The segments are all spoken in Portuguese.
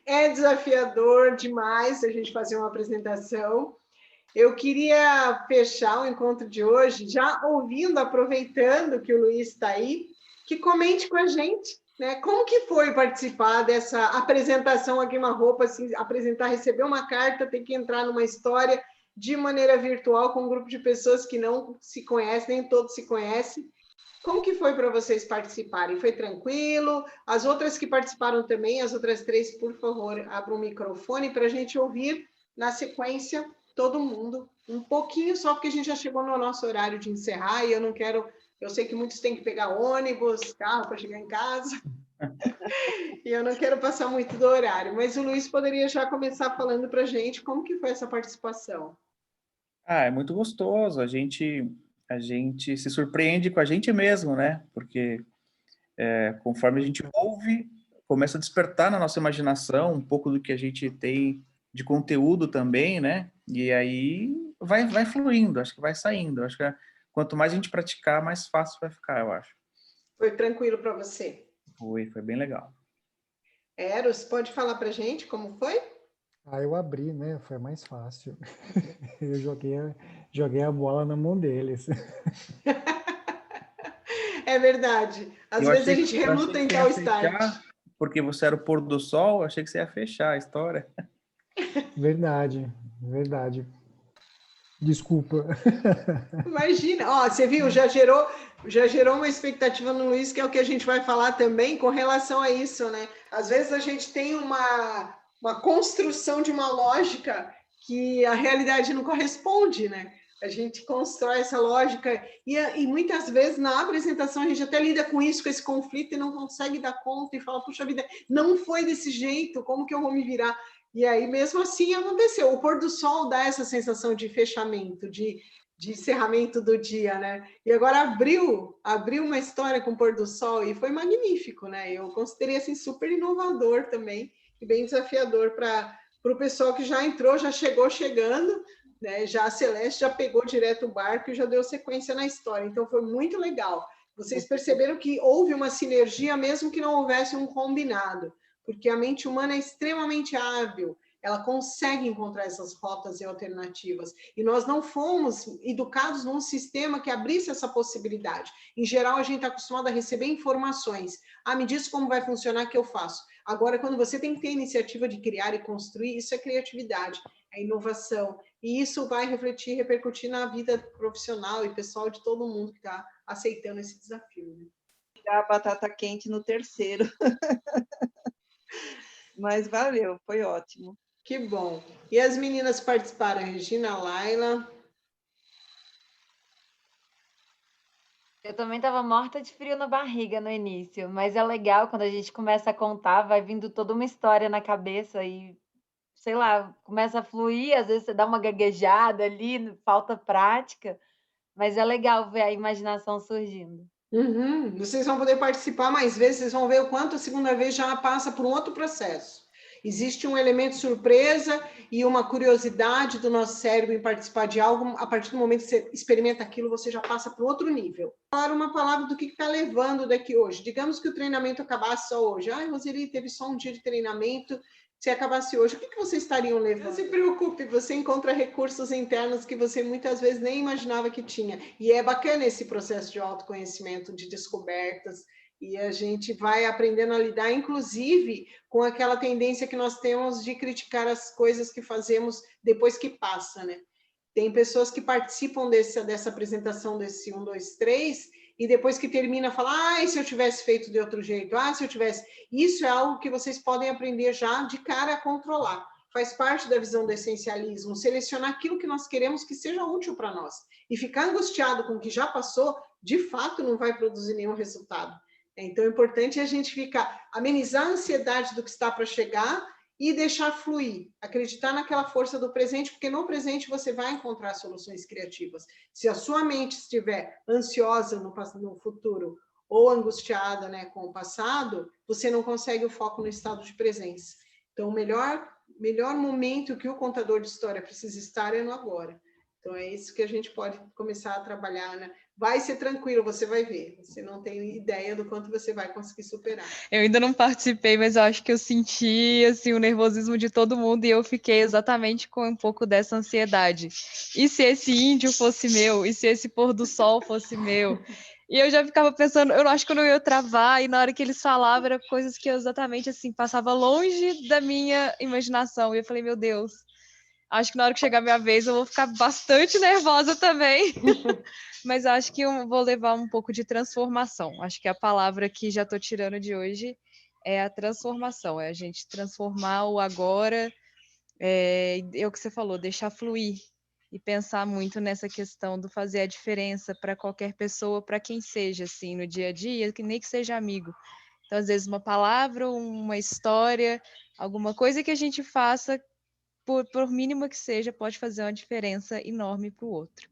É desafiador demais a gente fazer uma apresentação. Eu queria fechar o encontro de hoje já ouvindo, aproveitando que o Luiz está aí, que comente com a gente, né? Como que foi participar dessa apresentação a queima-roupa, assim, apresentar, receber uma carta, ter que entrar numa história de maneira virtual com um grupo de pessoas que não se conhecem, nem todos se conhecem. Como que foi para vocês participarem? Foi tranquilo? As outras que participaram também, as outras três, por favor, abram o microfone para a gente ouvir na sequência todo mundo, um pouquinho só, porque a gente já chegou no nosso horário de encerrar e eu não quero, eu sei que muitos têm que pegar ônibus, carro para chegar em casa, e eu não quero passar muito do horário, mas o Luiz poderia já começar falando para a gente como que foi essa participação. É muito gostoso, a gente se surpreende com a gente mesmo, né? Porque conforme a gente ouve, começa a despertar na nossa imaginação um pouco do que a gente tem de conteúdo também, né? E aí vai fluindo, acho que vai saindo. Acho que quanto mais a gente praticar, mais fácil vai ficar, eu acho. Foi tranquilo para você? Foi bem legal. Eros, pode falar para a gente como foi? Eu abri, né? Foi mais fácil. Eu joguei a bola na mão deles. É verdade. Às vezes a gente Eu achei reluta que em você dar ia o start. fechar, porque você era o pôr do sol, achei que você ia fechar a história. Verdade, verdade. Desculpa. Imagina, ó, você viu, já gerou uma expectativa no Luiz, que é o que a gente vai falar também com relação a isso, né? Às vezes a gente tem uma construção de uma lógica que a realidade não corresponde, né? A gente constrói essa lógica e muitas vezes na apresentação a gente até lida com isso, com esse conflito e não consegue dar conta e fala, puxa vida, não foi desse jeito, como que eu vou me virar? E aí mesmo assim aconteceu. O pôr do sol dá essa sensação de fechamento, de encerramento do dia, né? E agora abriu uma história com o pôr do sol e foi magnífico, né? Eu considerei assim super inovador também e bem desafiador para o pessoal que já entrou, já chegou chegando, né? Já a Celeste já pegou direto o barco e já deu sequência na história. Então foi muito legal. Vocês perceberam que houve uma sinergia mesmo que não houvesse um combinado, porque a mente humana é extremamente hábil. Ela consegue encontrar essas rotas e alternativas. E nós não fomos educados num sistema que abrisse essa possibilidade. Em geral, a gente está acostumado a receber informações. Me diz como vai funcionar, que eu faço. Agora, quando você tem que ter a iniciativa de criar e construir, isso é criatividade, é inovação. E isso vai refletir, repercutir na vida profissional e pessoal de todo mundo que está aceitando esse desafio. Né? A batata quente no terceiro. Mas valeu, foi ótimo. Que bom. E as meninas participaram, Regina, Laila. Eu também estava morta de frio na barriga no início, mas é legal quando a gente começa a contar, vai vindo toda uma história na cabeça e, sei lá, começa a fluir, às vezes você dá uma gaguejada ali, falta prática, mas é legal ver a imaginação surgindo. Uhum. Vocês vão poder participar mais vezes, vocês vão ver o quanto a segunda vez já passa por um outro processo. Existe um elemento surpresa e uma curiosidade do nosso cérebro em participar de algo. A partir do momento que você experimenta aquilo, você já passa para outro nível. Falar uma palavra do que está levando daqui hoje. Digamos que o treinamento acabasse só hoje. Roseli, teve só um dia de treinamento. Se acabasse hoje, o que vocês estariam levando? Não se preocupe, você encontra recursos internos que você muitas vezes nem imaginava que tinha. E é bacana esse processo de autoconhecimento, de descobertas, e a gente vai aprendendo a lidar, inclusive, com aquela tendência que nós temos de criticar as coisas que fazemos depois que passa, né? Tem pessoas que participam dessa apresentação desse 1, 2, 3, e depois que termina, fala, e se eu tivesse feito de outro jeito? Se eu tivesse... Isso é algo que vocês podem aprender já de cara a controlar. Faz parte da visão do essencialismo, selecionar aquilo que nós queremos que seja útil para nós. E ficar angustiado com o que já passou, de fato, não vai produzir nenhum resultado. Então, é importante a gente amenizar a ansiedade do que está para chegar e deixar fluir, acreditar naquela força do presente, porque no presente você vai encontrar soluções criativas. Se a sua mente estiver ansiosa no futuro ou angustiada, né, com o passado, você não consegue o foco no estado de presença. Então, o melhor momento que o contador de história precisa estar é no agora. Então, é isso que a gente pode começar a trabalhar, né? Vai ser tranquilo, você vai ver. Você não tem ideia do quanto você vai conseguir superar. Eu ainda não participei, mas eu acho que eu senti assim, o nervosismo de todo mundo e eu fiquei exatamente com um pouco dessa ansiedade. E se esse índio fosse meu? E se esse pôr do sol fosse meu? E eu já ficava pensando, eu acho que eu não ia travar, e na hora que eles falavam, eram coisas que eu exatamente assim, passava longe da minha imaginação. E eu falei, meu Deus, acho que na hora que chegar a minha vez eu vou ficar bastante nervosa também. Mas acho que eu vou levar um pouco de transformação. Acho que a palavra que já estou tirando de hoje é a transformação. É a gente transformar o agora, é o que você falou, deixar fluir. E pensar muito nessa questão do fazer a diferença para qualquer pessoa, para quem seja, assim, no dia a dia, que nem que seja amigo. Então, às vezes, uma palavra, uma história, alguma coisa que a gente faça, por mínima que seja, pode fazer uma diferença enorme para o outro.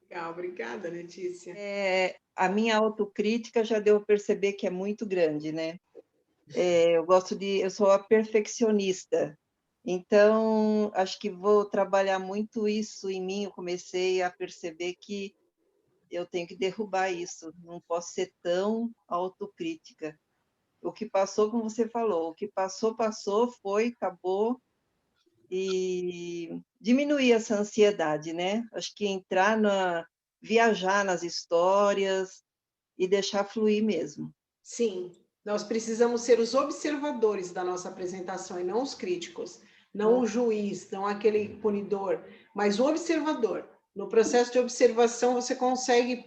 Legal, obrigada, Letícia. A minha autocrítica já deu a perceber que é muito grande, né? Eu sou a perfeccionista, então acho que vou trabalhar muito isso em mim. Eu comecei a perceber que eu tenho que derrubar isso, não posso ser tão autocrítica. O que passou, como você falou, o que passou, passou, foi, acabou, e diminuir essa ansiedade, né? Acho que viajar nas histórias e deixar fluir mesmo. Sim, nós precisamos ser os observadores da nossa apresentação e não os críticos, não o juiz, não aquele punidor, mas o observador. No processo de observação, você consegue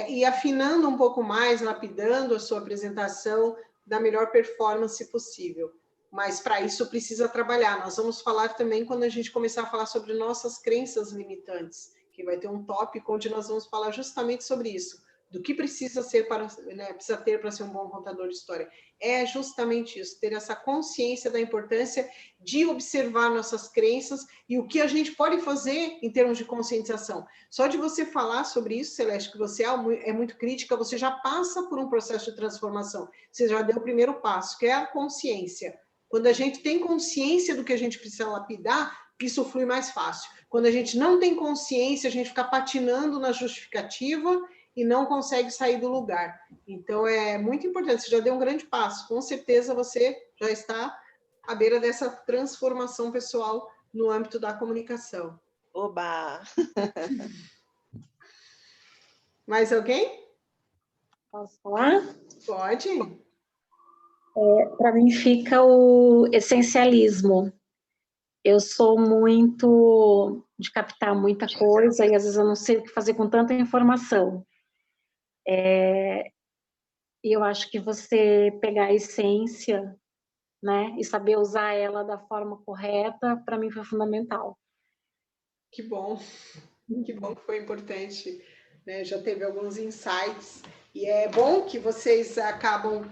ir afinando um pouco mais, lapidando a sua apresentação da melhor performance possível. Mas para isso precisa trabalhar. Nós vamos falar também quando a gente começar a falar sobre nossas crenças limitantes, que vai ter um tópico onde nós vamos falar justamente sobre isso. Do que precisa ser precisa ter para ser um bom contador de história. É justamente isso, ter essa consciência da importância de observar nossas crenças e o que a gente pode fazer em termos de conscientização. Só de você falar sobre isso, Celeste, que você é muito crítica, você já passa por um processo de transformação. Você já deu o primeiro passo, que é a consciência. Quando a gente tem consciência do que a gente precisa lapidar, isso flui mais fácil. Quando a gente não tem consciência, a gente fica patinando na justificativa e não consegue sair do lugar. Então, é muito importante, você já deu um grande passo. Com certeza, você já está à beira dessa transformação pessoal no âmbito da comunicação. Oba! Mais alguém? Posso falar? Pode. Para mim fica o essencialismo. Eu sou muito de captar muita coisa e às vezes eu não sei o que fazer com tanta informação. E eu acho que você pegar a essência, né, e saber usar ela da forma correta, para mim foi fundamental. Que bom que foi importante, né? Já teve alguns insights, e é bom que vocês acabam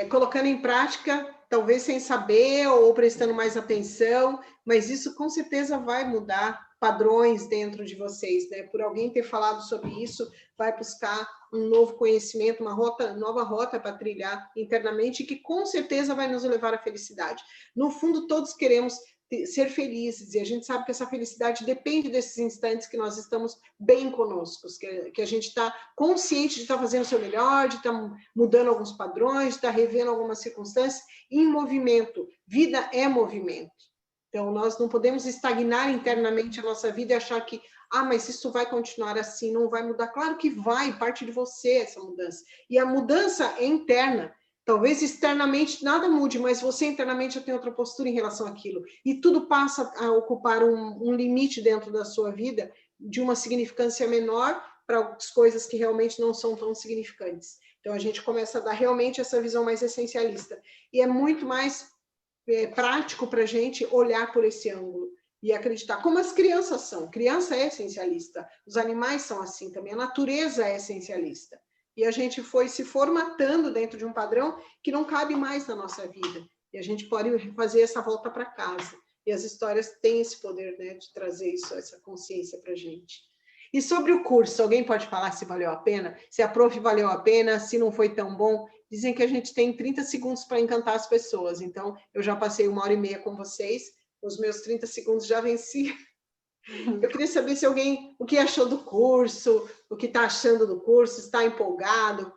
colocando em prática, talvez sem saber ou prestando mais atenção, mas isso com certeza vai mudar padrões dentro de vocês, né? Por alguém ter falado sobre isso, vai buscar um novo conhecimento, uma nova rota para trilhar internamente, que com certeza vai nos levar à felicidade. No fundo, todos queremos ser felizes, e a gente sabe que essa felicidade depende desses instantes que nós estamos bem conosco, que a gente está consciente de estar fazendo o seu melhor, de estar mudando alguns padrões, de estar revendo algumas circunstâncias, em movimento. Vida é movimento. Então, nós não podemos estagnar internamente a nossa vida e achar que, mas isso vai continuar assim, não vai mudar. Claro que vai, parte de você essa mudança. E a mudança é interna. Talvez externamente nada mude, mas você internamente já tem outra postura em relação àquilo. E tudo passa a ocupar um limite dentro da sua vida de uma significância menor para as coisas que realmente não são tão significantes. Então, a gente começa a dar realmente essa visão mais essencialista. E é muito mais prático para a gente olhar por esse ângulo e acreditar. Como as crianças são. Criança é essencialista. Os animais são assim também. A natureza é essencialista. E a gente foi se formatando dentro de um padrão que não cabe mais na nossa vida. E a gente pode fazer essa volta para casa. E as histórias têm esse poder, né, de trazer isso, essa consciência para a gente. E sobre o curso, alguém pode falar se valeu a pena? Se a prof valeu a pena, se não foi tão bom? Dizem que a gente tem 30 segundos para encantar as pessoas. Então, eu já passei 1h30 com vocês. Os meus 30 segundos já venci. Eu queria saber se alguém, o que achou do curso, o que está achando do curso, está empolgado,